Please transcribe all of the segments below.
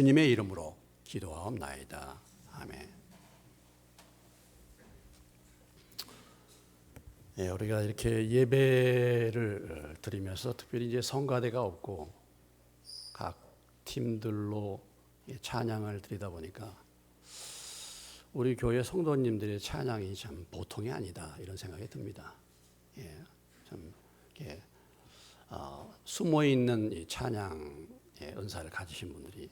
주님의 이름으로 기도하옵나이다. 아멘. 우리가 이렇게 예배를 드리면서 특별히 이제 성가대가 없고 각 팀들로 찬양을 드리다 보니까 우리 교회 성도님들의 찬양이 참 보통이 아니다 이런 생각이 듭니다. 좀 이렇게 숨어 있는 이 찬양의 은사를 가지신 분들이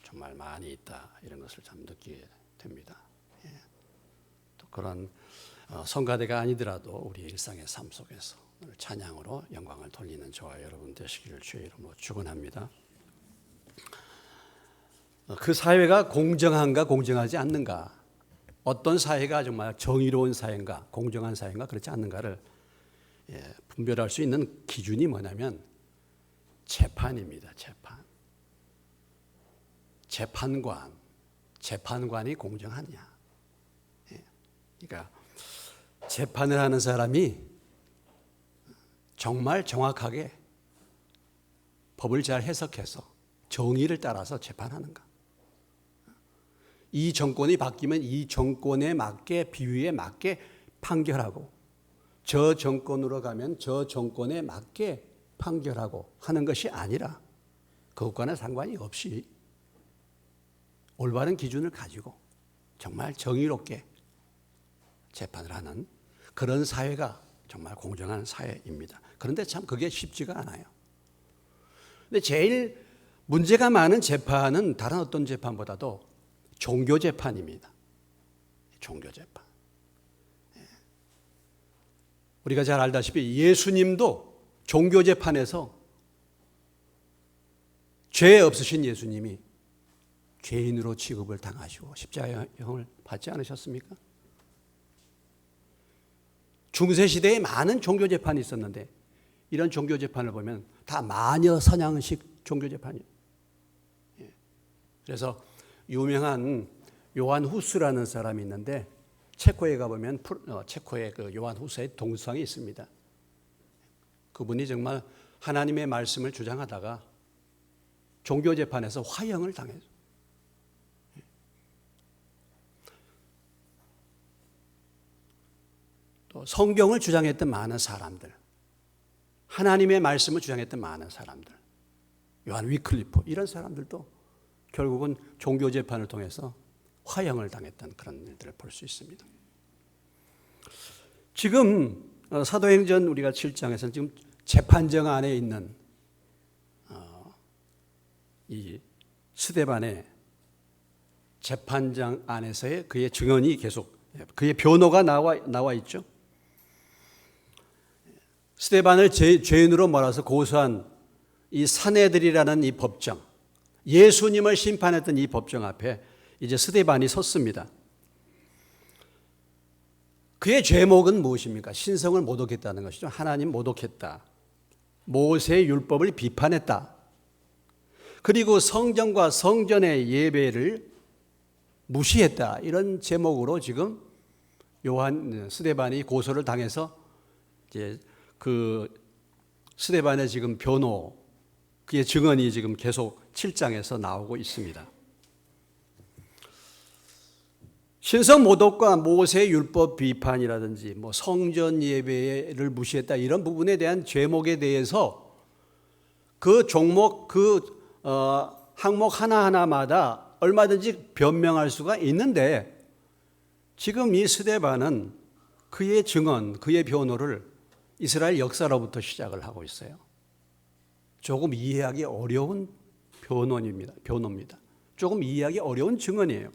정말 많이 있다 이런 것을 참 느끼게 됩니다. 또 그런 성가대가 아니더라도 우리 일상의 삶 속에서 찬양으로 영광을 돌리는 저와 여러분 되시기를 주의 이름으로 축원합니다. 그 사회가 공정한가 공정하지 않는가, 어떤 사회가 정말 정의로운 사회인가 공정한 사회인가 그렇지 않는가를 분별할 수 있는 기준이 뭐냐면 재판입니다. 재판관이 공정하냐. 그러니까 재판을 하는 사람이 정말 정확하게 법을 잘 해석해서 정의를 따라서 재판하는가. 이 정권이 바뀌면 이 정권에 맞게 비위에 맞게 판결하고 저 정권으로 가면 저 정권에 맞게 판결하고 하는 것이 아니라 그것과는 상관이 없이 올바른 기준을 가지고 정말 정의롭게 재판을 하는 그런 사회가 정말 공정한 사회입니다. 그런데 참 그게 쉽지가 않아요. 근데 제일 문제가 많은 재판은 다른 어떤 재판보다도 종교 재판입니다. 종교 재판. 우리가 잘 알다시피 예수님도 종교 재판에서 죄 없으신 예수님이 죄인으로 취급을 당하시고 십자가형을 받지 않으셨습니까? 중세시대에 많은 종교재판이 있었는데 이런 종교재판을 보면 다 마녀 사냥식 종교재판이에요. 그래서 유명한 요한 후스라는 사람이 있는데 체코에 가보면 체코의 그 요한 후스의 동상이 있습니다. 그분이 정말 하나님의 말씀을 주장하다가 종교재판에서 화형을 당했어요. 성경을 주장했던 많은 사람들, 하나님의 말씀을 주장했던 많은 사람들, 요한 위클리프 이런 사람들도 결국은 종교 재판을 통해서 화형을 당했던 그런 일들을 볼 수 있습니다. 지금 사도행전 우리가 7장에서는 지금 재판정 안에 있는 이 스데반의 재판장 안에서의 그의 증언이 계속 그의 변호가 나와 있죠. 스데반을 죄인으로 몰아서 고소한 이 사내들이라는 이 법정, 예수님을 심판했던 이 법정 앞에 이제 스데반이 섰습니다. 그의 죄목은 무엇입니까? 신성을 모독했다는 것이죠. 하나님 모독했다. 모세의 율법을 비판했다. 그리고 성전과 성전의 예배를 무시했다. 이런 제목으로 지금 스데반이 고소를 당해서 이제 그 스데반의 지금 변호, 그의 증언이 지금 계속 7장에서 나오고 있습니다. 신성 모독과 모세 율법 비판이라든지 뭐 성전 예배를 무시했다 이런 부분에 대한 죄목에 대해서 그 종목 항목 하나하나마다 얼마든지 변명할 수가 있는데 지금 이 스데반은 그의 증언, 그의 변호를 이스라엘 역사로부터 시작을 하고 있어요. 조금 이해하기 어려운 변호입니다. 조금 이해하기 어려운 증언이에요.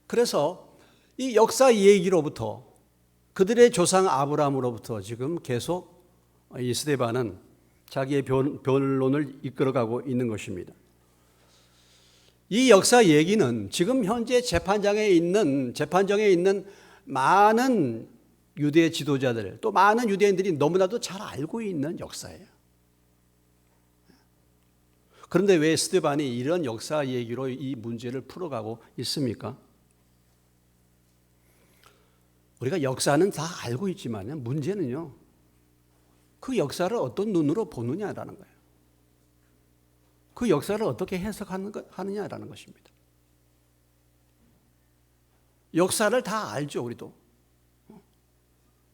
그래서 이 역사 얘기로부터 그들의 조상 아브라함으로부터 지금 계속 이 스데반은 자기의 변론을 이끌어가고 있는 것입니다. 이 역사 얘기는 지금 현재 재판정에 있는 많은 유대 지도자들 또 많은 유대인들이 너무나도 잘 알고 있는 역사예요. 그런데 왜 스데반이 이런 역사 얘기로 이 문제를 풀어가고 있습니까? 우리가 역사는 다 알고 있지만 문제는요, 그 역사를 어떤 눈으로 보느냐라는 거예요. 그 역사를 어떻게 해석하느냐라는 것입니다. 역사를 다 알죠, 우리도.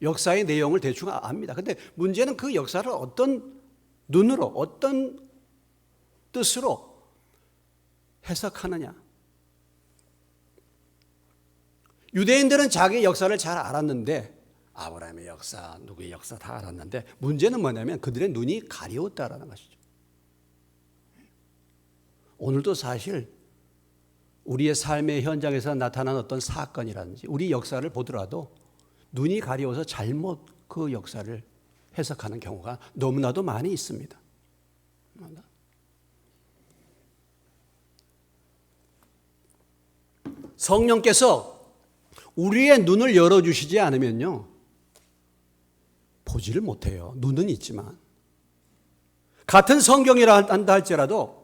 역사의 내용을 대충 압니다. 근데 문제는 그 역사를 어떤 눈으로, 어떤 뜻으로 해석하느냐. 유대인들은 자기의 역사를 잘 알았는데, 아브라함의 역사, 누구의 역사 다 알았는데, 문제는 뭐냐면 그들의 눈이 가리웠다라는 것이죠. 오늘도 사실 우리의 삶의 현장에서 나타난 어떤 사건이라든지 우리 역사를 보더라도 눈이 가려워서 잘못 그 역사를 해석하는 경우가 너무나도 많이 있습니다. 성령께서 우리의 눈을 열어주시지 않으면요, 보지를 못해요. 눈은 있지만. 같은 성경이라 한다 할지라도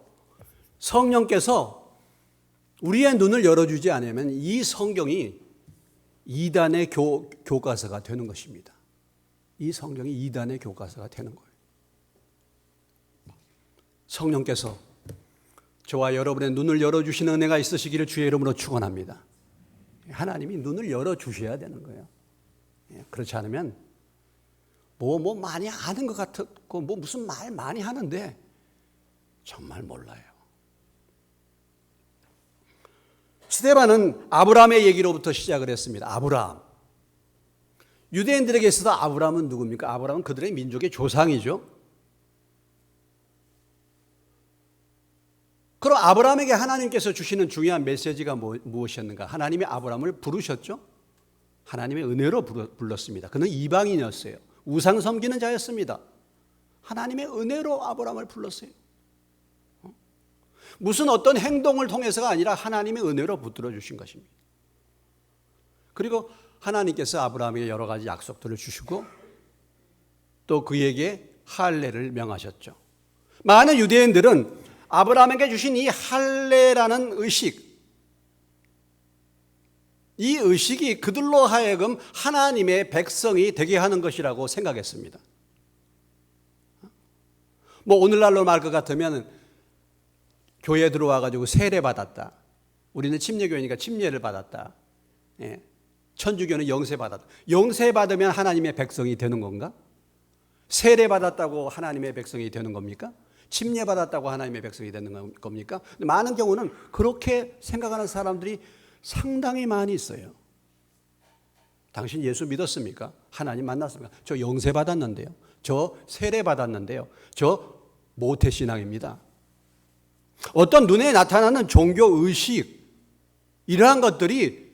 성령께서 우리의 눈을 열어주지 않으면 이 성경이 이단의 교과서가 되는 것입니다. 이 성경이 이단의 교과서가 되는 거예요. 성령께서 저와 여러분의 눈을 열어주시는 은혜가 있으시기를 주의 이름으로 축원합니다. 하나님이 눈을 열어주셔야 되는 거예요. 그렇지 않으면 뭐 많이 아는 것 같고 무슨 말 많이 하는데 정말 몰라요. 스데반은 아브라함의 얘기로부터 시작을 했습니다. 아브라함. 유대인들에게 있어서 아브라함은 누굽니까? 아브라함은 그들의 민족의 조상이죠. 그럼 아브라함에게 하나님께서 주시는 중요한 메시지가 무엇이었는가? 하나님이 아브라함을 부르셨죠. 하나님의 은혜로 불렀습니다. 그는 이방인이었어요. 우상 섬기는 자였습니다. 하나님의 은혜로 아브라함을 불렀어요. 무슨 어떤 행동을 통해서가 아니라 하나님의 은혜로 붙들어 주신 것입니다. 그리고 하나님께서 아브라함에게 여러 가지 약속들을 주시고 또 그에게 할례를 명하셨죠. 많은 유대인들은 아브라함에게 주신 이 할례라는 의식, 이 의식이 그들로 하여금 하나님의 백성이 되게 하는 것이라고 생각했습니다. 오늘날로 말 것 같으면 교회에 들어와가지고 세례 받았다. 우리는 침례교회니까 침례를 받았다. 천주교는 영세 받았다. 영세 받으면 하나님의 백성이 되는 건가? 세례 받았다고 하나님의 백성이 되는 겁니까? 침례 받았다고 하나님의 백성이 되는 겁니까? 많은 경우는 그렇게 생각하는 사람들이 상당히 많이 있어요. 당신 예수 믿었습니까? 하나님 만났습니까? 저 영세 받았는데요. 저 세례 받았는데요. 저 모태신앙입니다. 어떤 눈에 나타나는 종교의식, 이러한 것들이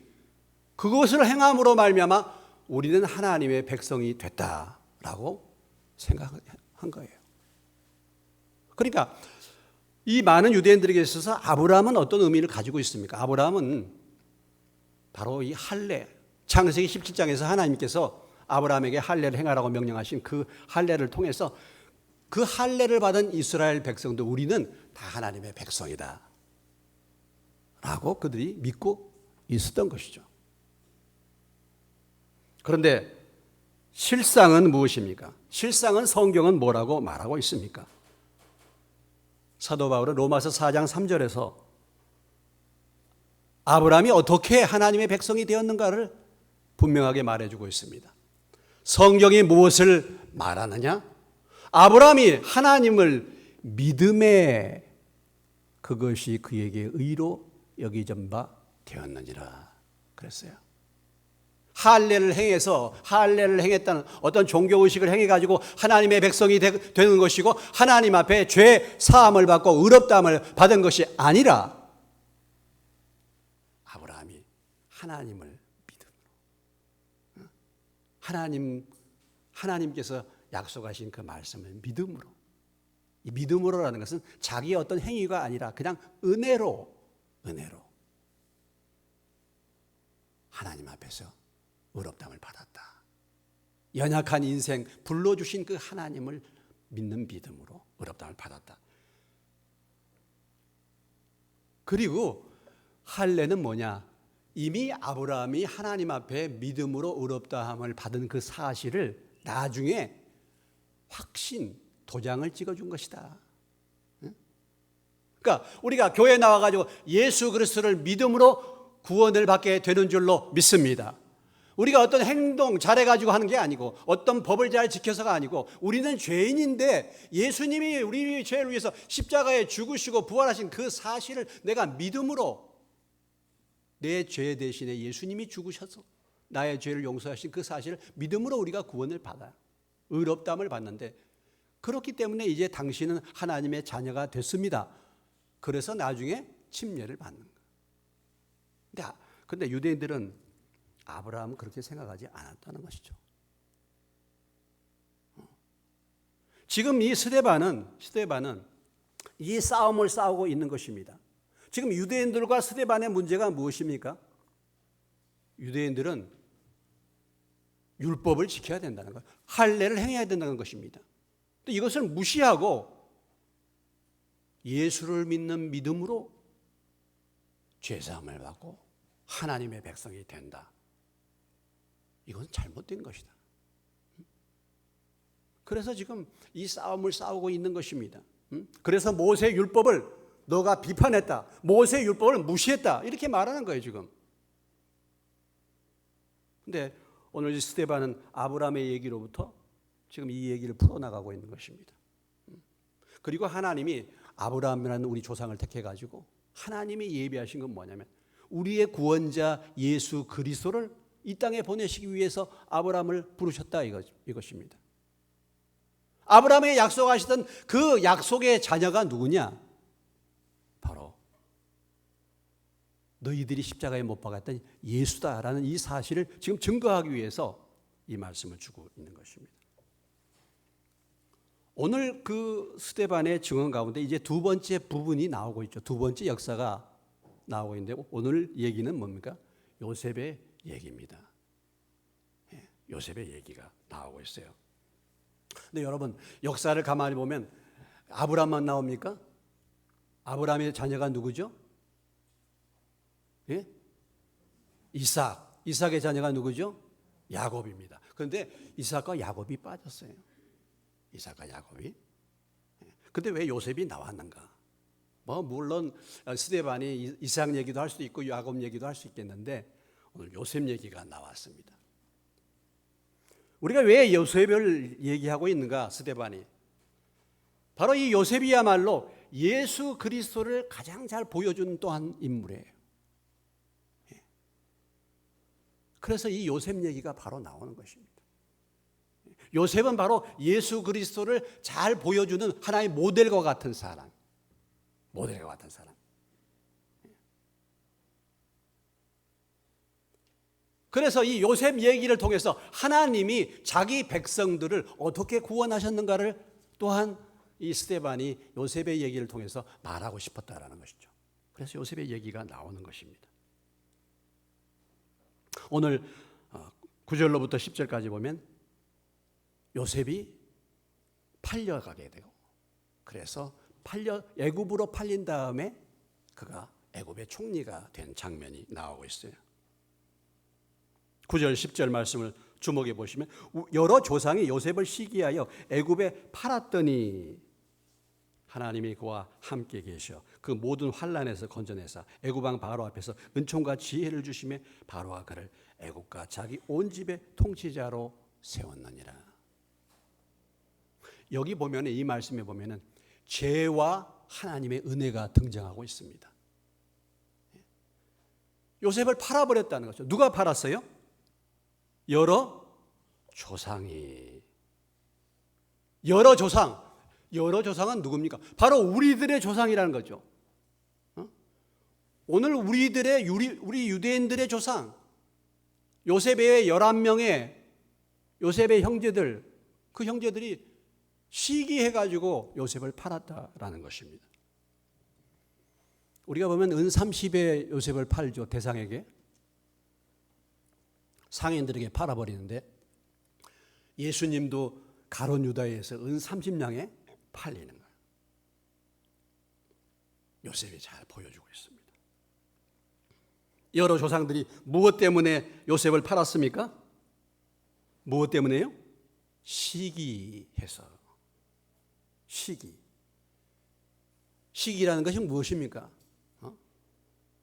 그것을 행함으로 말미암아 우리는 하나님의 백성이 됐다라고 생각한 거예요. 그러니까 이 많은 유대인들에게 있어서 아브라함은 어떤 의미를 가지고 있습니까? 아브라함은 바로 이 할례, 창세기 17장에서 하나님께서 아브라함에게 할례를 행하라고 명령하신 그 할례를 통해서 그 할례를 받은 이스라엘 백성도 우리는 다 하나님의 백성이다 라고 그들이 믿고 있었던 것이죠. 그런데 실상은 무엇입니까? 실상은 성경은 뭐라고 말하고 있습니까? 사도 바울은 로마서 4장 3절에서 아브라함이 어떻게 하나님의 백성이 되었는가를 분명하게 말해주고 있습니다. 성경이 무엇을 말하느냐? 아브라함이 하나님을 믿음에 그것이 그에게 의로 여기전 바 되었느니라 그랬어요. 할례를 행했다는 어떤 종교의식을 행해가지고 하나님의 백성이 되는 것이고 하나님 앞에 죄 사함을 받고 의롭다함을 받은 것이 아니라 아브라함이 하나님을 믿음으로 하나님께서 약속하신 그 말씀을 믿음으로, 이 믿음으로라는 것은 자기의 어떤 행위가 아니라 그냥 은혜로 하나님 앞에서 의롭다함을 받았다. 연약한 인생 불러주신 그 하나님을 믿는 믿음으로 의롭다함을 받았다. 그리고 할례는 뭐냐? 이미 아브라함이 하나님 앞에 믿음으로 의롭다함을 받은 그 사실을 나중에 확신, 도장을 찍어준 것이다. 그러니까 우리가 교회에 나와가지고 예수 그리스도를 믿음으로 구원을 받게 되는 줄로 믿습니다. 우리가 어떤 행동 잘해가지고 하는 게 아니고 어떤 법을 잘 지켜서가 아니고 우리는 죄인인데 예수님이 우리 죄를 위해서 십자가에 죽으시고 부활하신 그 사실을 내가 믿음으로 내 죄 대신에 예수님이 죽으셔서 나의 죄를 용서하신 그 사실을 믿음으로 우리가 구원을 받아요. 의롭다함을 받는데 그렇기 때문에 이제 당신은 하나님의 자녀가 됐습니다. 그래서 나중에 침례를 받는 거예요. 근데 유대인들은 아브라함은 그렇게 생각하지 않았다는 것이죠. 지금 이 스데반은 이 싸움을 싸우고 있는 것입니다. 지금 유대인들과 스데반의 문제가 무엇입니까? 유대인들은 율법을 지켜야 된다는 것, 할례를 행해야 된다는 것입니다. 또 이것을 무시하고 예수를 믿는 믿음으로 죄사함을 받고 하나님의 백성이 된다. 이건 잘못된 것이다. 그래서 지금 이 싸움을 싸우고 있는 것입니다. 그래서 모세 율법을 너가 비판했다. 모세 율법을 무시했다. 이렇게 말하는 거예요, 지금. 근데 오늘 스데반은 아브라함의 얘기로부터 지금 이 얘기를 풀어나가고 있는 것입니다. 그리고 하나님이 아브라함이라는 우리 조상을 택해가지고 하나님이 예비하신 건 뭐냐면 우리의 구원자 예수 그리스도를 이 땅에 보내시기 위해서 아브라함을 부르셨다 이것입니다. 아브라함에게 약속하시던 그 약속의 자녀가 누구냐? 바로 너희들이 십자가에 못 박았던 예수다라는 이 사실을 지금 증거하기 위해서 이 말씀을 주고 있는 것입니다. 오늘 그 스데반의 증언 가운데 이제 두 번째 부분이 나오고 있죠. 두 번째 역사가 나오고 있는데 오늘 얘기는 뭡니까? 요셉의 얘기입니다. 요셉의 얘기가 나오고 있어요. 근데 여러분 역사를 가만히 보면 아브라함만 나옵니까? 아브라함의 자녀가 누구죠? 예? 이삭의 자녀가 누구죠? 야곱입니다. 그런데 이삭과 야곱이 빠졌어요. 이삭과 야곱이. 근데 왜 요셉이 나왔는가? 물론 스데반이 이삭 얘기도 할 수도 있고 야곱 얘기도 할 수 있겠는데 오늘 요셉 얘기가 나왔습니다. 우리가 왜 요셉을 얘기하고 있는가? 스데반이 바로 이 요셉이야말로 예수 그리스도를 가장 잘 보여준 또한 인물이에요. 그래서 이 요셉 얘기가 바로 나오는 것입니다. 요셉은 바로 예수 그리스도를 잘 보여주는 하나의 모델과 같은 사람. 모델과 같은 사람. 그래서 이 요셉 얘기를 통해서 하나님이 자기 백성들을 어떻게 구원하셨는가를 또한 이 스데반이 요셉의 얘기를 통해서 말하고 싶었다라는 것이죠. 그래서 요셉의 얘기가 나오는 것입니다. 오늘 9절로부터 10절까지 보면 요셉이 팔려가게 되고 그래서 애굽으로 팔린 다음에 그가 애굽의 총리가 된 장면이 나오고 있어요. 9절 10절 말씀을 주목해 보시면 여러 조상이 요셉을 시기하여 애굽에 팔았더니 하나님이 그와 함께 계셔 그 모든 환난에서 건져내사 애굽 왕 바로 앞에서 은총과 지혜를 주시며 바로가 그를 애굽과 자기 온 집의 통치자로 세웠느니라. 여기 보면 이 말씀에 보면은 죄와 하나님의 은혜가 등장하고 있습니다. 요셉을 팔아버렸다는 거죠. 누가 팔았어요? 여러 조상이. 여러 조상은 누굽니까? 바로 우리들의 조상이라는 거죠. 오늘 우리 유대인들의 조상 요셉의 11명의 요셉의 형제들 그 형제들이 시기해가지고 요셉을 팔았다라는 것입니다. 우리가 보면 은 30에 요셉을 팔죠. 대상에게 상인들에게 팔아버리는데 예수님도 가룟 유다에서 은 30냥에 팔리는 거예요. 요셉이 잘 보여주고 있습니다. 여러 조상들이 무엇 때문에 요셉을 팔았습니까? 무엇 때문에요? 시기해서. 시기. 시기라는 것이 무엇입니까?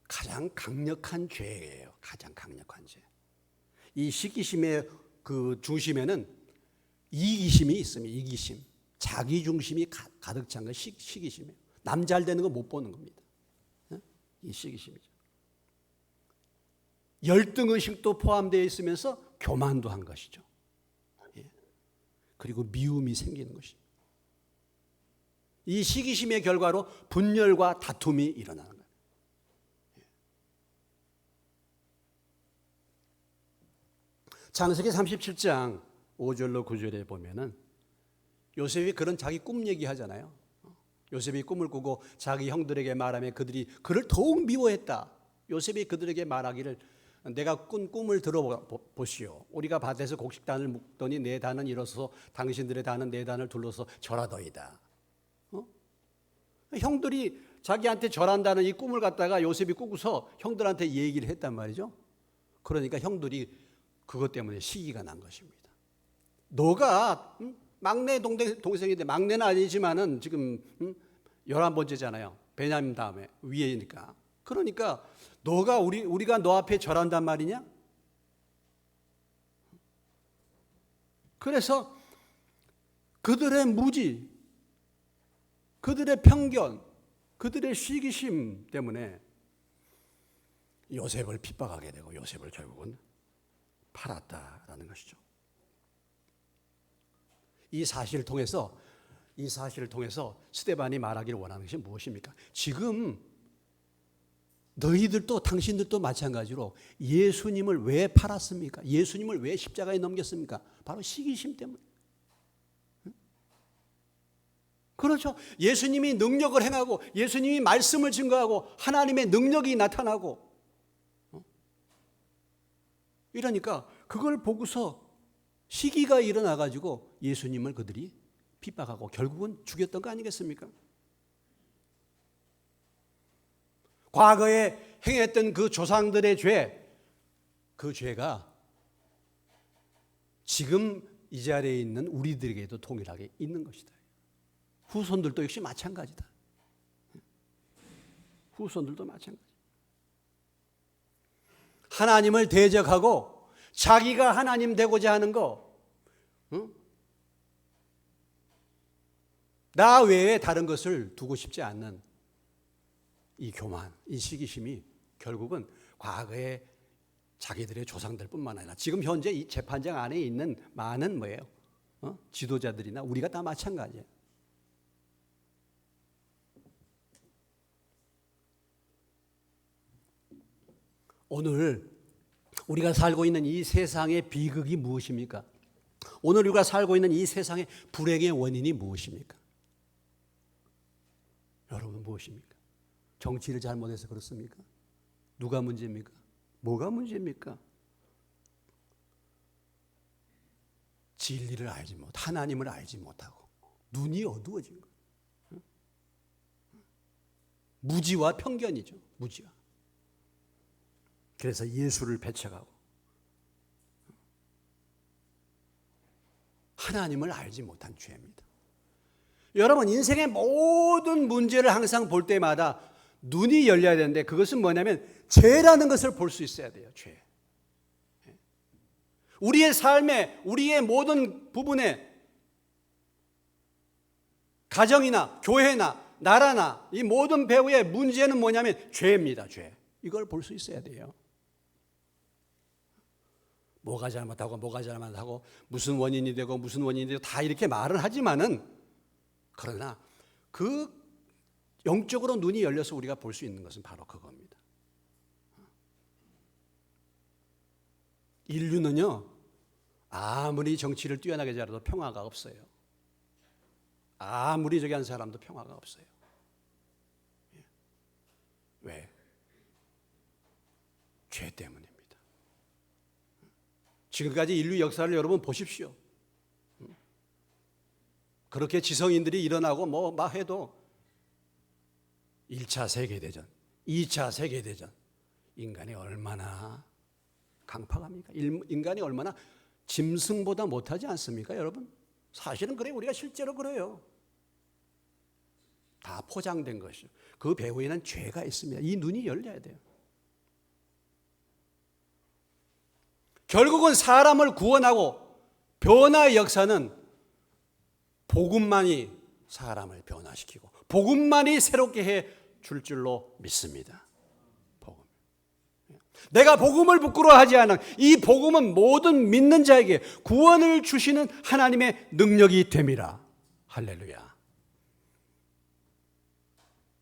가장 강력한 죄예요. 가장 강력한 죄. 이 시기심의 그 중심에는 이기심이 있습니다. 이기심. 자기 중심이 가득 찬 건 시기심이에요. 남 잘 되는 거 못 보는 겁니다. 이 시기심이죠. 열등의식도 포함되어 있으면서 교만도 한 것이죠. 그리고 미움이 생기는 것이죠. 이 시기심의 결과로 분열과 다툼이 일어나는 거예요. 창세기 37장 5절로 9절에 보면은 요셉이 그런 자기 꿈 얘기하잖아요. 요셉이 꿈을 꾸고 자기 형들에게 말하며 그들이 그를 더욱 미워했다. 요셉이 그들에게 말하기를 내가 꾼 꿈을 들어보시오. 우리가 밭에서 곡식단을 묶더니 내 단은 일어서서 당신들의 단은 내 단을 둘러서 절하더이다. 형들이 자기한테 절한다는 이 꿈을 갖다가 요셉이 꾸고서 형들한테 얘기를 했단 말이죠. 그러니까 형들이 그것 때문에 시기가 난 것입니다. 너가 막내 동생인데 막내는 아니지만은 지금 11번째잖아요. 베냐민 다음에 위에니까. 그러니까 너가 우리가 너 앞에 절한단 말이냐? 그래서 그들의 무지, 그들의 편견, 그들의 시기심 때문에 요셉을 핍박하게 되고 요셉을 결국은 팔았다라는 것이죠. 이 사실을 통해서 스데반이 말하기를 원하는 것이 무엇입니까? 지금 너희들도 당신들도 마찬가지로 예수님을 왜 팔았습니까? 예수님을 왜 십자가에 넘겼습니까? 바로 시기심 때문에. 그렇죠. 예수님이 능력을 행하고 예수님이 말씀을 증거하고 하나님의 능력이 나타나고 이러니까 그걸 보고서 시기가 일어나가지고 예수님을 그들이 핍박하고 결국은 죽였던 거 아니겠습니까? 과거에 행했던 그 조상들의 죄, 그 죄가 지금 이 자리에 있는 우리들에게도 동일하게 있는 것이다. 후손들도 역시 마찬가지다. 후손들도 마찬가지. 하나님을 대적하고 자기가 하나님 되고자 하는 거, 나 외에 다른 것을 두고 싶지 않는 이 교만, 이 시기심이 결국은 과거의 자기들의 조상들뿐만 아니라 지금 현재 이 재판장 안에 있는 많은 뭐예요? 지도자들이나 우리가 다 마찬가지예요. 오늘 우리가 살고 있는 이 세상의 비극이 무엇입니까? 오늘 우리가 살고 있는 이 세상의 불행의 원인이 무엇입니까? 여러분 무엇입니까? 정치를 잘못해서 그렇습니까? 누가 문제입니까? 뭐가 문제입니까? 진리를 알지 못, 하나님을 알지 못하고 눈이 어두워진 거예요. 무지와 편견이죠. 무지와. 그래서 예수를 배척하고 하나님을 알지 못한 죄입니다. 여러분 인생의 모든 문제를 항상 볼 때마다 눈이 열려야 되는데 그것은 뭐냐면 죄라는 것을 볼 수 있어야 돼요. 죄. 우리의 삶에 우리의 모든 부분에 가정이나 교회나 나라나 이 모든 배후의 문제는 뭐냐면 죄입니다. 죄. 이걸 볼 수 있어야 돼요. 뭐가 잘못하고 무슨 원인이 되고 다 이렇게 말을 하지만은 그러나 그 영적으로 눈이 열려서 우리가 볼 수 있는 것은 바로 그겁니다. 인류는요 아무리 정치를 뛰어나게 잘해도 평화가 없어요. 아무리 저기 한 사람도 평화가 없어요. 왜? 죄 때문입니다. 지금까지 인류 역사를 여러분 보십시오. 그렇게 지성인들이 일어나고 막 해도 1차 세계대전, 2차 세계대전 인간이 얼마나 강팍합니까? 인간이 얼마나 짐승보다 못하지 않습니까 여러분? 사실은 그래요. 우리가 실제로 그래요. 다 포장된 것이죠. 그 배후에는 죄가 있습니다. 이 눈이 열려야 돼요. 결국은 사람을 구원하고 변화의 역사는 복음만이 사람을 변화시키고 복음만이 새롭게 해 줄 줄로 믿습니다. 복음. 내가 복음을 부끄러워하지 않아. 이 복음은 모든 믿는 자에게 구원을 주시는 하나님의 능력이 됨이라. 할렐루야.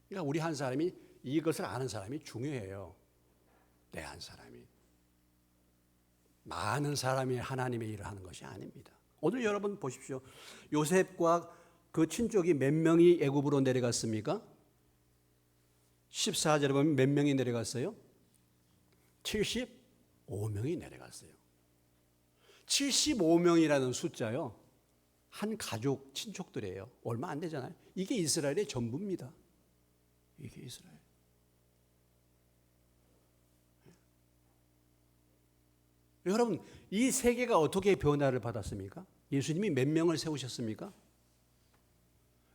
그러니까 우리 한 사람이 이것을 아는 사람이 중요해요. 내 한 사람이. 많은 사람이 하나님의 일을 하는 것이 아닙니다. 오늘 여러분 보십시오. 요셉과 그 친족이 몇 명이 애굽으로 내려갔습니까? 14절에 보면 몇 명이 내려갔어요? 75명이 내려갔어요. 75명이라는 숫자요. 한 가족 친족들이에요. 얼마 안 되잖아요. 이게 이스라엘의 전부입니다. 이게 이스라엘. 여러분, 이 세계가 어떻게 변화를 받았습니까? 예수님이 몇 명을 세우셨습니까?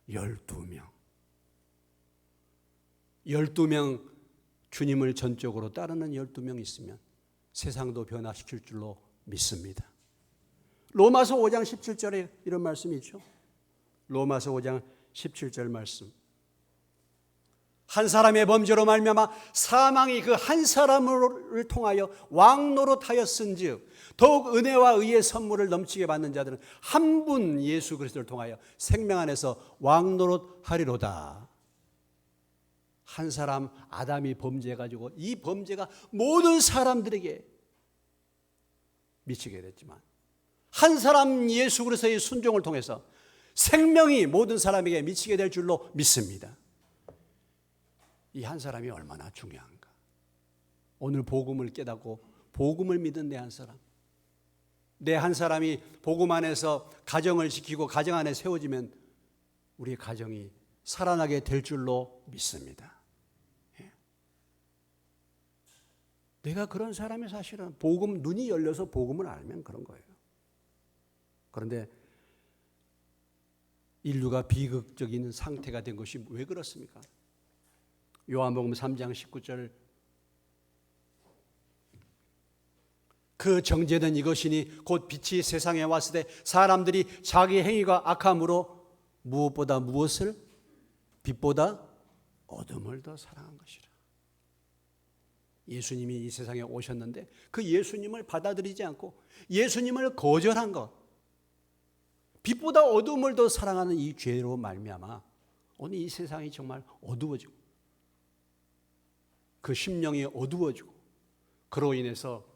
12명. 12명 주님을 전적으로 따르는 12명 있으면 세상도 변화시킬 줄로 믿습니다. 로마서 5장 17절에 이런 말씀이 있죠. 로마서 5장 17절 말씀. 한 사람의 범죄로 말미암아 사망이 그 한 사람을 통하여 왕노릇하였은즉 더욱 은혜와 의의 선물을 넘치게 받는 자들은 한 분 예수 그리스도를 통하여 생명 안에서 왕노릇하리로다. 한 사람 아담이 범죄해가지고 이 범죄가 모든 사람들에게 미치게 됐지만 한 사람 예수 그리스도의 순종을 통해서 생명이 모든 사람에게 미치게 될 줄로 믿습니다. 이 한 사람이 얼마나 중요한가. 오늘 복음을 깨닫고 복음을 믿은 내 한 사람, 내 한 사람이 복음 안에서 가정을 지키고 가정 안에 세워지면 우리 가정이 살아나게 될 줄로 믿습니다. 예. 내가 그런 사람이 사실은 복음 눈이 열려서 복음을 알면 그런 거예요. 그런데 인류가 비극적인 상태가 된 것이 왜 그렇습니까? 요한복음 3장 19절 그 정죄된 이것이니 곧 빛이 세상에 왔을 때 사람들이 자기 행위가 악함으로 무엇보다 무엇을? 빛보다 어둠을 더 사랑한 것이라. 예수님이 이 세상에 오셨는데 그 예수님을 받아들이지 않고 예수님을 거절한 것, 빛보다 어둠을 더 사랑하는 이 죄로 말미암아 오늘 이 세상이 정말 어두워지고 그 심령이 어두워지고 그로 인해서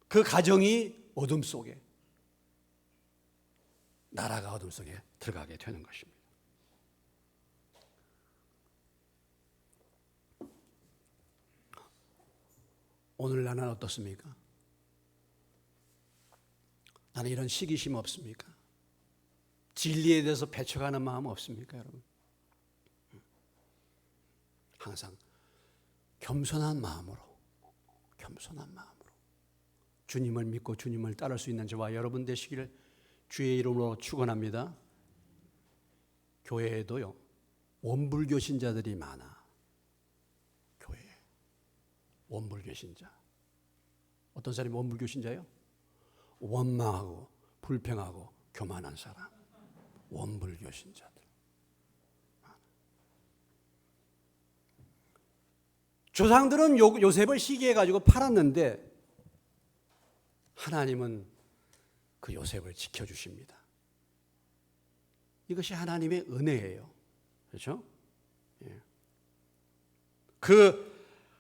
그 가정이 어둠 속에, 나라가 어둠 속에 들어가게 되는 것입니다. 오늘 나는 어떻습니까? 나는 이런 시기심 없습니까? 진리에 대해서 배척하는 마음 없습니까, 여러분? 항상 겸손한 마음으로 주님을 믿고 주님을 따를 수 있는 저와 여러분 되시기를 주의 이름으로 축원합니다. 교회에도요 원불교 신자들이 많아. 교회에 원불교 신자. 어떤 사람이 원불교 신자예요? 원망하고 불평하고 교만한 사람. 원불교 신자들. 조상들은 요셉을 시기해가지고 팔았는데 하나님은 그 요셉을 지켜주십니다. 이것이 하나님의 은혜예요. 그렇죠? 예. 그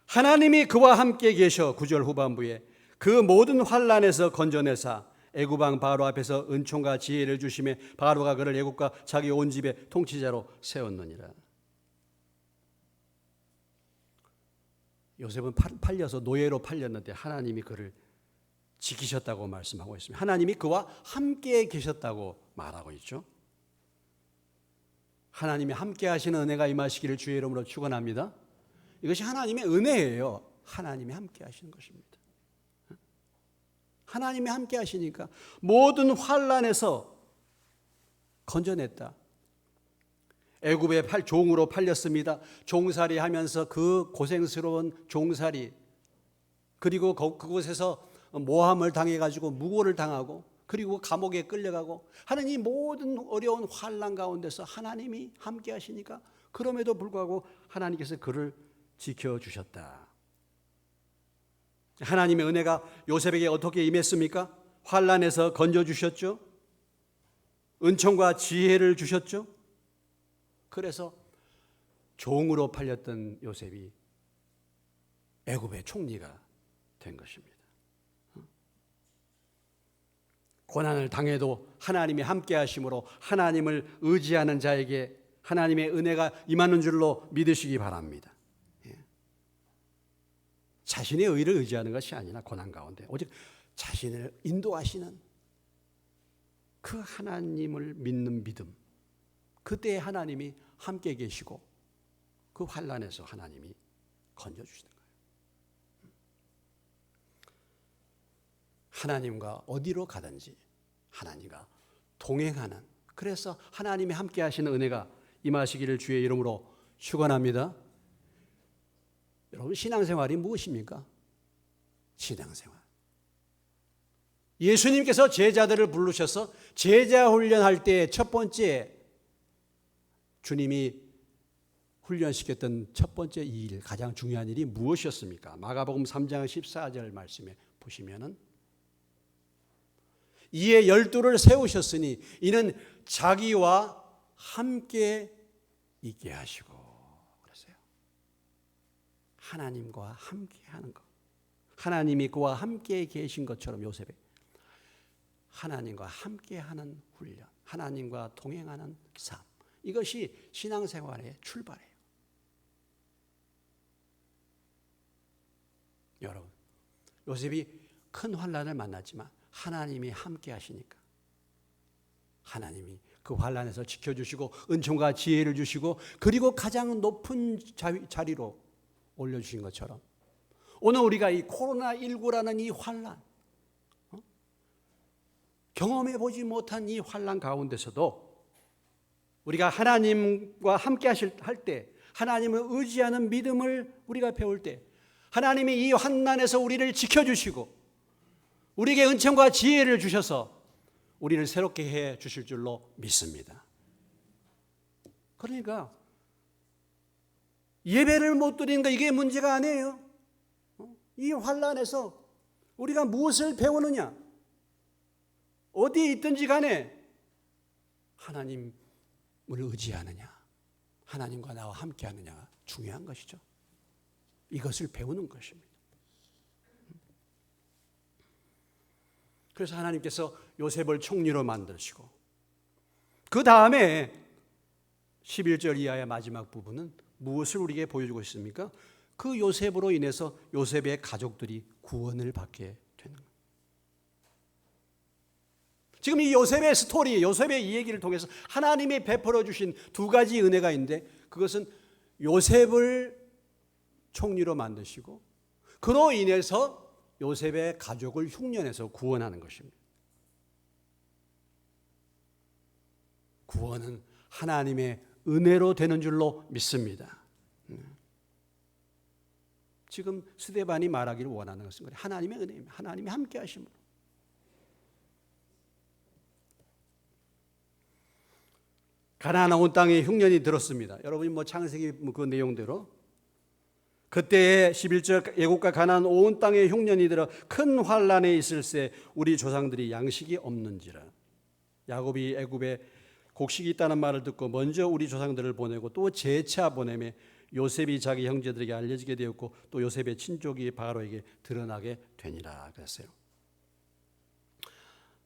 하나님이 그와 함께 계셔 9절 후반부에 그 모든 환난에서 건져내사 애굽 왕 바로 앞에서 은총과 지혜를 주심에 바로가 그를 애굽과 자기 온 집의 통치자로 세웠느니라. 요셉은 팔려서 노예로 팔렸는데 하나님이 그를 지키셨다고 말씀하고 있습니다. 하나님이 그와 함께 계셨다고 말하고 있죠. 하나님이 함께 하시는 은혜가 임하시기를 주의 이름으로 축원합니다. 이것이 하나님의 은혜예요. 하나님이 함께 하시는 것입니다. 하나님이 함께 하시니까 모든 환난에서 건져냈다. 애굽의 종으로 팔렸습니다. 종살이 하면서 그 고생스러운 종살이, 그리고 그곳에서 모함을 당해가지고 무고를 당하고, 그리고 감옥에 끌려가고 하는 이 모든 어려운 환난 가운데서 하나님이 함께 하시니까 그럼에도 불구하고 하나님께서 그를 지켜주셨다. 하나님의 은혜가 요셉에게 어떻게 임했습니까? 환난에서 건져주셨죠. 은총과 지혜를 주셨죠. 그래서 종으로 팔렸던 요셉이 애굽의 총리가 된 것입니다. 고난을 당해도 하나님이 함께 하심으로 하나님을 의지하는 자에게 하나님의 은혜가 임하는 줄로 믿으시기 바랍니다. 자신의 의를 의지하는 것이 아니라 고난 가운데 오직 자신을 인도하시는 그 하나님을 믿는 믿음, 그때 하나님이 함께 계시고 그 환난에서 하나님이 건져주시는 거예요. 하나님과 어디로 가든지 하나님과 동행하는, 그래서 하나님이 함께 하시는 은혜가 임하시기를 주의 이름으로 축원합니다. 여러분, 신앙생활이 무엇입니까? 신앙생활. 예수님께서 제자들을 부르셔서 제자 훈련할 때 첫 번째 주님이 훈련시켰던 첫 번째 일, 가장 중요한 일이 무엇이었습니까? 마가복음 3장 14절 말씀에 보시면은 이에 12를 세우셨으니 이는 자기와 함께 있게 하시고, 그랬어요. 하나님과 함께 하는 것. 하나님이 그와 함께 계신 것처럼 요셉이 하나님과 함께 하는 훈련, 하나님과 동행하는 삶, 이것이 신앙생활의 출발이에요. 여러분, 요셉이 큰 환난을 만났지만 하나님이 함께 하시니까 하나님이 그 환난에서 지켜주시고 은총과 지혜를 주시고 그리고 가장 높은 자리로 올려주신 것처럼 오늘 우리가 이 코로나19라는 이 환난, 경험해 보지 못한 이 환난 가운데서도 우리가 하나님과 함께 할 때, 하나님을 의지하는 믿음을 우리가 배울 때 하나님이 이 환난에서 우리를 지켜주시고 우리에게 은총과 지혜를 주셔서 우리를 새롭게 해 주실 줄로 믿습니다. 그러니까 예배를 못 드리는 거 이게 문제가 아니에요. 이 환난에서 우리가 무엇을 배우느냐, 어디에 있든지 간에 하나님을 의지하느냐, 하나님과 나와 함께 하느냐가 중요한 것이죠. 이것을 배우는 것입니다. 그래서 하나님께서 요셉을 총리로 만드시고 그 다음에 11절 이하의 마지막 부분은 무엇을 우리에게 보여주고 있습니까? 그 요셉으로 인해서 요셉의 가족들이 구원을 받게 되는 거예요. 지금 이 요셉의 스토리, 요셉의 이 얘기를 통해서 하나님이 베풀어 주신 두 가지 은혜가 있는데 그것은 요셉을 총리로 만드시고 그로 인해서 요셉의 가족을 흉년에서 구원하는 것입니다. 구원은 하나님의 은혜로 되는 줄로 믿습니다. 지금 스데반이 말하기를 원하는 것은 하나님의 은혜입니다. 하나님이 함께 하심으로. 가나안 온 땅에 흉년이 들었습니다. 여러분이 창세기 그 내용대로 그때의 11절 애국과 가나안 온 땅에 흉년이 들어 큰 환란에 있을새 우리 조상들이 양식이 없는지라. 야곱이 애굽에 곡식이 있다는 말을 듣고 먼저 우리 조상들을 보내고 또 재차 보내매 요셉이 자기 형제들에게 알려지게 되었고 또 요셉의 친족이 바로에게 드러나게 되니라 그랬어요.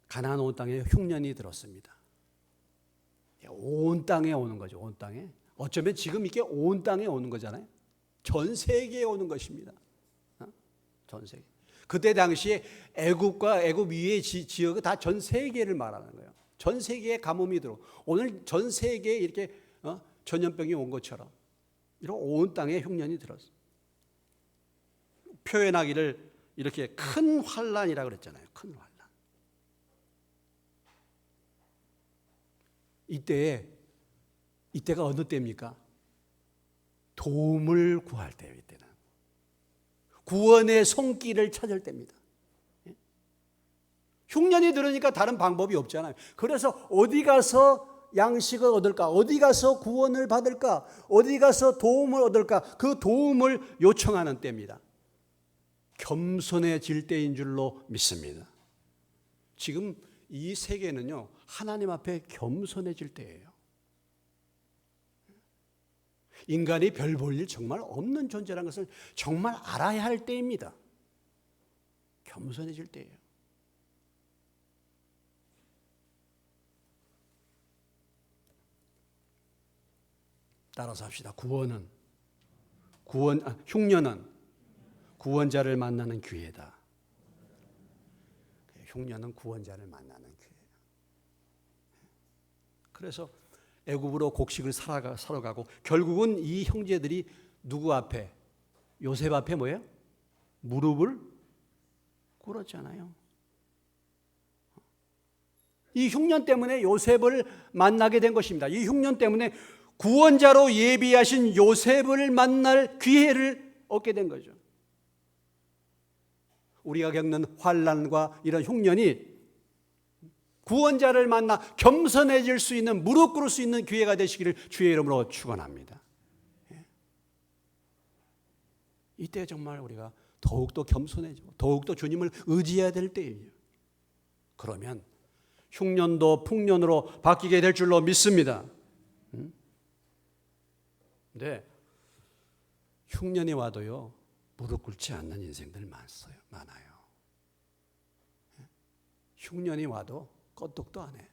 가나안 온 땅에 흉년이 들었습니다. 온 땅에 오는 거죠. 온 땅에. 어쩌면 지금 이게 온 땅에 오는 거잖아요. 전 세계에 오는 것입니다. 전 세계. 그때 당시에 애굽과 애굽 위의 지역은 다 전 세계를 말하는 거예요. 전 세계에 가뭄이 들어. 오늘 전 세계에 이렇게 전염병이 온 것처럼 이런 온 땅에 흉년이 들었어요. 표현하기를 이렇게 큰 환란이라고 그랬잖아요. 큰 환란. 이때에 이때가 어느 때입니까? 도움을 구할 때예요. 이때는 구원의 손길을 찾을 때입니다. 흉년이 들으니까 다른 방법이 없잖아요. 그래서 어디 가서 양식을 얻을까? 어디 가서 구원을 받을까? 어디 가서 도움을 얻을까? 그 도움을 요청하는 때입니다. 겸손해질 때인 줄로 믿습니다. 지금 이 세계는요, 하나님 앞에 겸손해질 때예요. 인간이 별 볼 일 정말 없는 존재라는 것을 정말 알아야 할 때입니다. 겸손해질 때예요. 따라서 합시다. 흉년은 구원자를 만나는 기회다. 흉년은 구원자를 만나는 기회예요. 그래서 애굽으로 곡식을 사러 가고 결국은 이 형제들이 누구 앞에? 요셉 앞에 뭐예요? 무릎을 꿇었잖아요. 이 흉년 때문에 요셉을 만나게 된 것입니다. 이 흉년 때문에 구원자로 예비하신 요셉을 만날 기회를 얻게 된 거죠. 우리가 겪는 환난과 이런 흉년이 구원자를 만나 겸손해질 수 있는, 무릎 꿇을 수 있는 기회가 되시기를 주의 이름으로 축원합니다. 이때 정말 우리가 더욱더 겸손해지고 더욱더 주님을 의지해야 될 때예요. 그러면 흉년도 풍년으로 바뀌게 될 줄로 믿습니다. 근데 흉년이 와도요, 무릎 꿇지 않는 인생들 많아요. 흉년이 와도 껐떡도 안 해.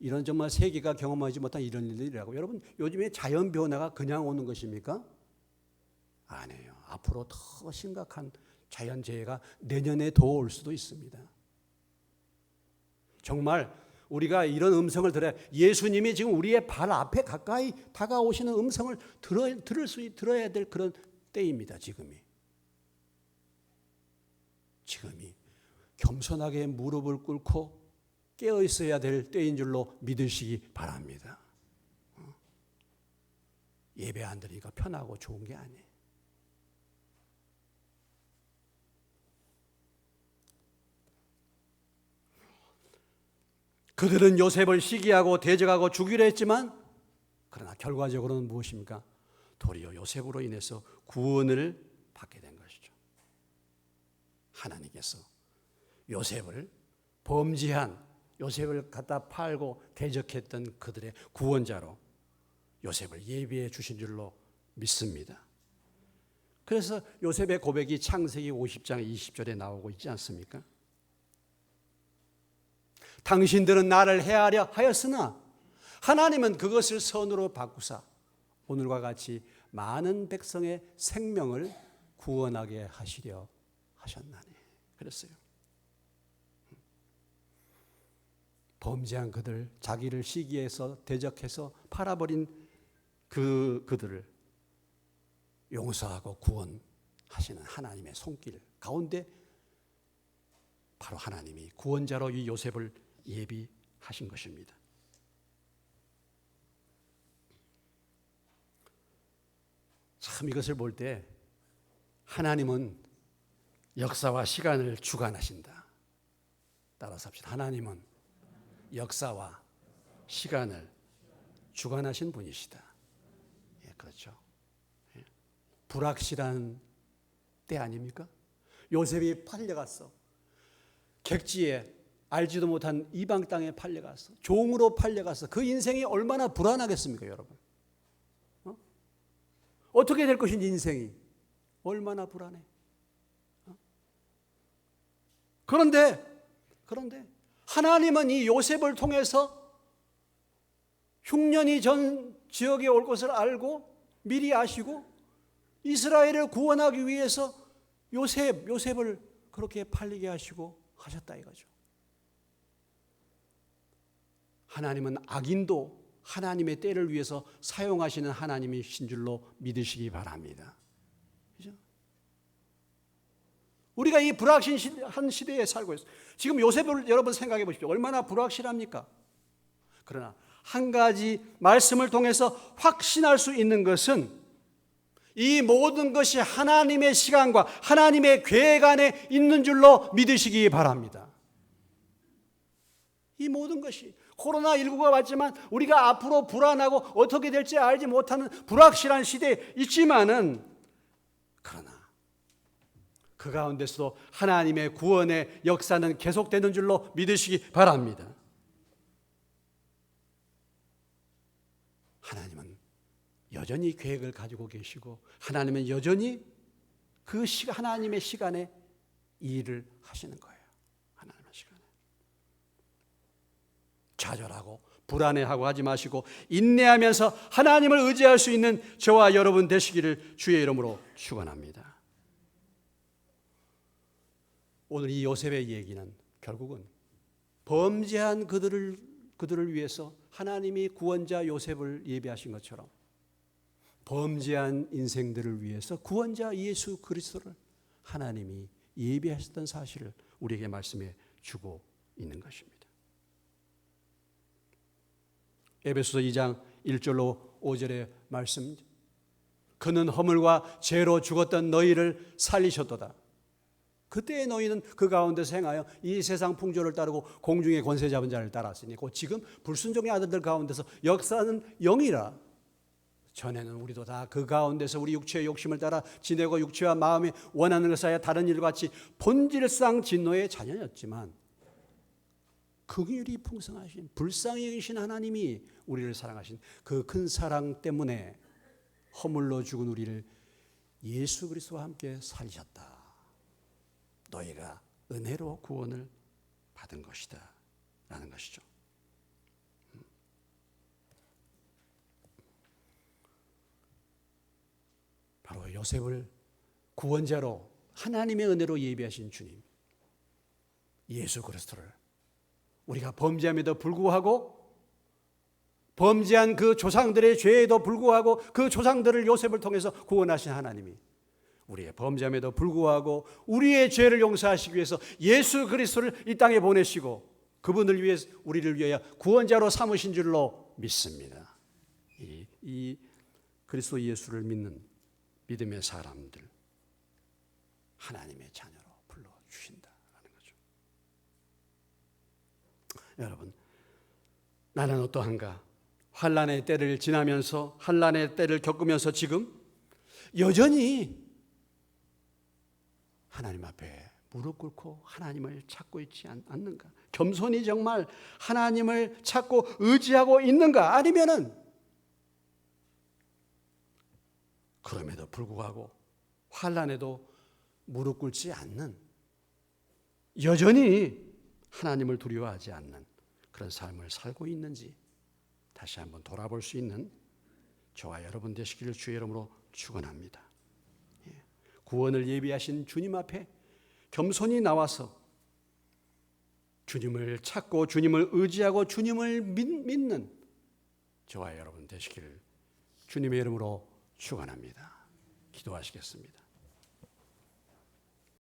이런 정말 세계가 경험하지 못한 이런 일들이라고. 여러분, 요즘에 자연 변화가 그냥 오는 것입니까? 아니에요. 앞으로 더 심각한 자연재해가 내년에 더 올 수도 있습니다. 정말 우리가 이런 음성을 들어야, 예수님이 지금 우리의 발 앞에 가까이 다가오시는 음성을 들어야 될 그런 때입니다. 지금이 겸손하게 무릎을 꿇고 깨어 있어야 될 때인 줄로 믿으시기 바랍니다. 예배 안 드리니까 편하고 좋은 게 아니에요. 그들은 요셉을 시기하고 대적하고 죽이려 했지만, 그러나 결과적으로는 무엇입니까? 도리어 요셉으로 인해서 구원을 받게 된 것이죠. 하나님께서 요셉을, 범죄한 요셉을 갖다 팔고 대적했던 그들의 구원자로 요셉을 예비해 주신 줄로 믿습니다. 그래서 요셉의 고백이 창세기 50장 20절에 나오고 있지 않습니까? 당신들은 나를 해하려 하였으나 하나님은 그것을 선으로 바꾸사 오늘과 같이 많은 백성의 생명을 구원하게 하시려 하셨나니. 그랬어요. 범죄한 그들, 자기를 시기해서 대적해서 팔아버린 그들을 용서하고 구원하시는 하나님의 손길 가운데 바로 하나님이 구원자로 이 요셉을 예비하신 것입니다. 참 이것을 볼 때 하나님은 역사와 시간을 주관하신다. 따라서 합시다. 하나님은 역사와 시간을 주관하신 분이시다. 예, 그렇죠. 예. 불확실한 때 아닙니까? 요셉이 팔려갔어. 객지에 알지도 못한 이방 땅에 팔려갔어. 종으로 팔려갔어. 그 인생이 얼마나 불안하겠습니까, 여러분? 어떻게 될 것인지 인생이 얼마나 불안해. 그런데 하나님은 이 요셉을 통해서 흉년이 전 지역에 올 것을 알고 미리 아시고 이스라엘을 구원하기 위해서 요셉을 그렇게 팔리게 하시고 하셨다 이거죠. 하나님은 악인도 하나님의 때를 위해서 사용하시는 하나님이신 줄로 믿으시기 바랍니다. 그죠? 우리가 이 불확실한 시대에 살고 있어요. 지금 요셉을 여러분 생각해 보십시오. 얼마나 불확실합니까? 그러나 한 가지 말씀을 통해서 확신할 수 있는 것은 이 모든 것이 하나님의 시간과 하나님의 계획 안에 있는 줄로 믿으시기 바랍니다. 이 모든 것이 코로나19가 왔지만 우리가 앞으로 불안하고 어떻게 될지 알지 못하는 불확실한 시대에 있지만은, 그러나 그 가운데서도 하나님의 구원의 역사는 계속되는 줄로 믿으시기 바랍니다. 하나님은 여전히 계획을 가지고 계시고 하나님은 여전히 하나님의 시간에 이 일을 하시는 거예요. 하나님의 시간에. 좌절하고 불안해하고 하지 마시고 인내하면서 하나님을 의지할 수 있는 저와 여러분 되시기를 주의 이름으로 축원합니다. 오늘 이 요셉의 얘기는 결국은 범죄한 그들을 위해서 하나님이 구원자 요셉을 예비하신 것처럼 범죄한 인생들을 위해서 구원자 예수 그리스도를 하나님이 예비하셨던 사실을 우리에게 말씀해 주고 있는 것입니다. 에베소서 2장 1절로 5절의 말씀, 그는 허물과 죄로 죽었던 너희를 살리셨도다. 그때의 너희는 그 가운데서 행하여 이 세상 풍조를 따르고 공중의 권세 잡은 자를 따랐으니 곧 지금 불순종의 아들들 가운데서 역사는 영이라. 전에는 우리도 다 그 가운데서 우리 육체의 욕심을 따라 지내고 육체와 마음이 원하는 것을 하여 다른 일과 같이 본질상 진노의 자녀였지만 긍휼이 풍성하신 불쌍히 여기신 하나님이 우리를 사랑하신 그 큰 사랑 때문에 허물로 죽은 우리를 예수 그리스도와 함께 살리셨다. 너희가 은혜로 구원을 받은 것이다 라는 것이죠. 바로 요셉을 구원자로 하나님의 은혜로 예비하신 주님 예수 그리스도를 우리가 범죄함에도 불구하고 범죄한 그 조상들의 죄에도 불구하고 그 조상들을 요셉을 통해서 구원하신 하나님이 우리의 범죄함에도 불구하고 우리의 죄를 용서하시기 위해서 예수 그리스도를 이 땅에 보내시고 그분을 위해 우리를 위하여 구원자로 삼으신 줄로 믿습니다. 이 그리스도 예수를 믿는 믿음의 사람들 하나님의 자녀로 불러주신다라는 거죠. 여러분, 나는 어떠한가? 환난의 때를 지나면서 환난의 때를 겪으면서 지금 여전히 하나님 앞에 무릎 꿇고 하나님을 찾고 있지 않는가? 겸손히 정말 하나님을 찾고 의지하고 있는가? 아니면은 그럼에도 불구하고 환난에도 무릎 꿇지 않는, 여전히 하나님을 두려워하지 않는 그런 삶을 살고 있는지 다시 한번 돌아볼 수 있는 저와 여러분 되시기를 주의 이름으로 축원합니다. 구원을 예비하신 주님 앞에 겸손히 나와서 주님을 찾고 주님을 의지하고 주님을 믿는 저와 여러분 되시기를 주님의 이름으로 축원합니다. 기도하시겠습니다.